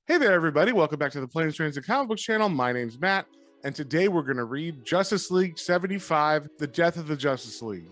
Hey there, everybody. Welcome back to the Planes, Trains, and Comic Books channel. My name's Matt, and today we're going to read Justice League 75, The Death of the Justice League.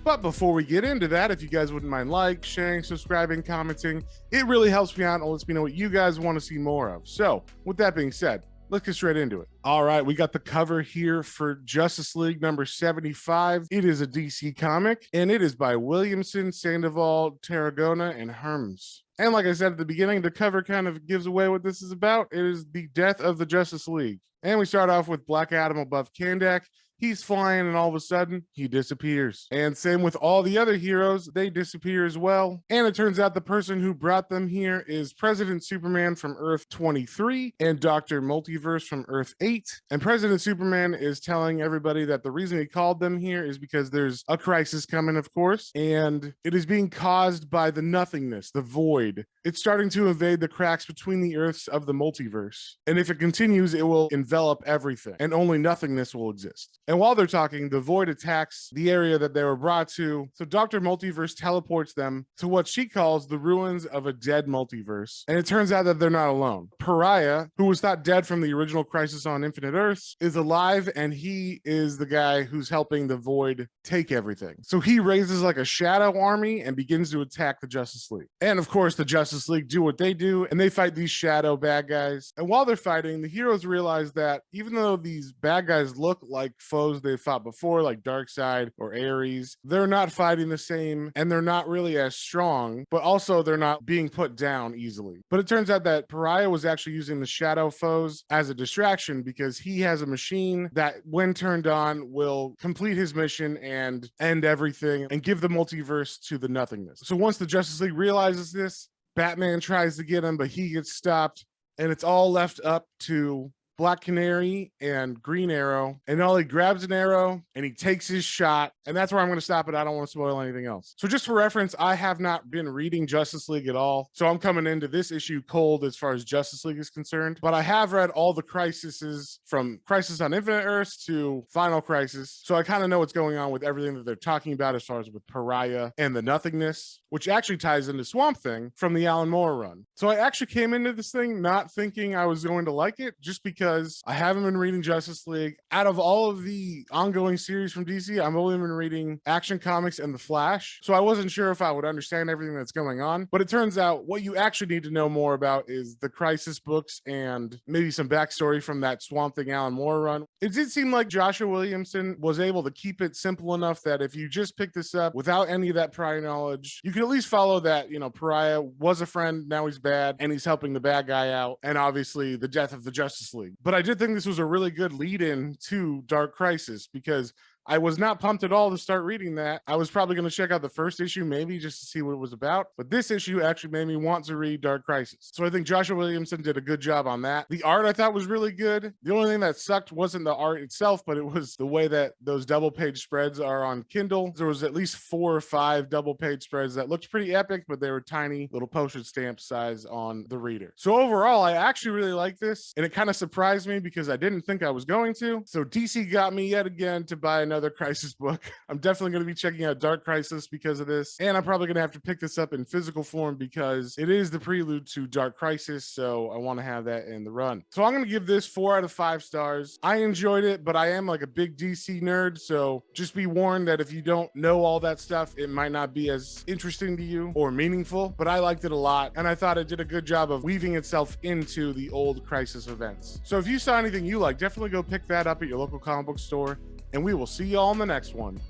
But before we get into that, if you guys wouldn't mind sharing, subscribing, commenting, it really helps me out and lets me know what you guys want to see more of. So, with that being said, let's get straight into it. All right, we got the cover here for Justice League number 75. It is a DC comic, and it is by Williamson, Sandoval, Tarragona, and Herms. And like I said at the beginning, the cover kind of gives away what this is about. It is the death of the Justice League. And we start off with Black Adam above Kandak. He's flying and all of a sudden he disappears. And same with all the other heroes, they disappear as well. And it turns out the person who brought them here is President Superman from Earth 23 and Dr. Multiverse from Earth 8. And President Superman is telling everybody that the reason he called them here is because there's a crisis coming, of course, and it is being caused by the nothingness, the void. It's starting to invade the cracks between the Earths of the multiverse. And if it continues, it will envelop everything and only nothingness will exist. And while they're talking, the void attacks the area that they were brought to. So Dr. Multiverse teleports them to what she calls the ruins of a dead multiverse. And it turns out that they're not alone. Pariah, who was thought dead from the original Crisis on Infinite Earths, is alive, and he is the guy who's helping the void take everything. So he raises like a shadow army and begins to attack the Justice League. And of course, the Justice League do what they do, and they fight these shadow bad guys. And while they're fighting, the heroes realize that even though these bad guys look like foes they've fought before, like Darkseid or Ares, they're not fighting the same, and they're not really as strong, but also they're not being put down easily. But it turns out that Pariah was actually using the shadow foes as a distraction because he has a machine that, when turned on, will complete his mission and end everything and give the multiverse to the nothingness. So once the Justice League realizes this, Batman tries to get him, but he gets stopped, and it's all left up to Black Canary and Green Arrow. And Ollie grabs an arrow and he takes his shot. And that's where I'm going to stop it. I don't want to spoil anything else. So just for reference, I have not been reading Justice League at all. So I'm coming into this issue cold as far as Justice League is concerned. But I have read all the crises from Crisis on Infinite Earths to Final Crisis. So I kind of know what's going on with everything that they're talking about as far as with Pariah and the nothingness, which actually ties into Swamp Thing from the Alan Moore run. So I actually came into this thing not thinking I was going to like it, just because I haven't been reading Justice League. Out of all of the ongoing series from DC, I've only been reading Action Comics and The Flash. So I wasn't sure if I would understand everything that's going on. But it turns out what you actually need to know more about is the Crisis books and maybe some backstory from that Swamp Thing Alan Moore run. It did seem like Joshua Williamson was able to keep it simple enough that if you just pick this up without any of that prior knowledge, you can at least follow that, Pariah was a friend, now he's bad, and he's helping the bad guy out, and obviously the death of the Justice League. But I did think this was a really good lead-in to Dark Crisis because I was not pumped at all to start reading that. I was probably going to check out the first issue, maybe just to see what it was about. But this issue actually made me want to read Dark Crisis. So I think Joshua Williamson did a good job on that. The art I thought was really good. The only thing that sucked wasn't the art itself, but it was the way that those double page spreads are on Kindle. There was at least 4 or 5 double page spreads that looked pretty epic, but they were tiny little postage stamp size on the reader. So overall, I actually really like this, and it kind of surprised me because I didn't think I was going to. So DC got me yet again to buy another Crisis book. I'm definitely going to be checking out Dark Crisis because of this, and I'm probably going to have to pick this up in physical form because it is the prelude to Dark Crisis, so I want to have that in the run. So I'm going to give this 4 out of 5 stars. I enjoyed it, but I am like a big DC nerd, so just be warned that if you don't know all that stuff, it might not be as interesting to you or meaningful, but I liked it a lot, and I thought it did a good job of weaving itself into the old Crisis events. So if you saw anything you like, definitely go pick that up at your local comic book store, and we will see y'all in the next one.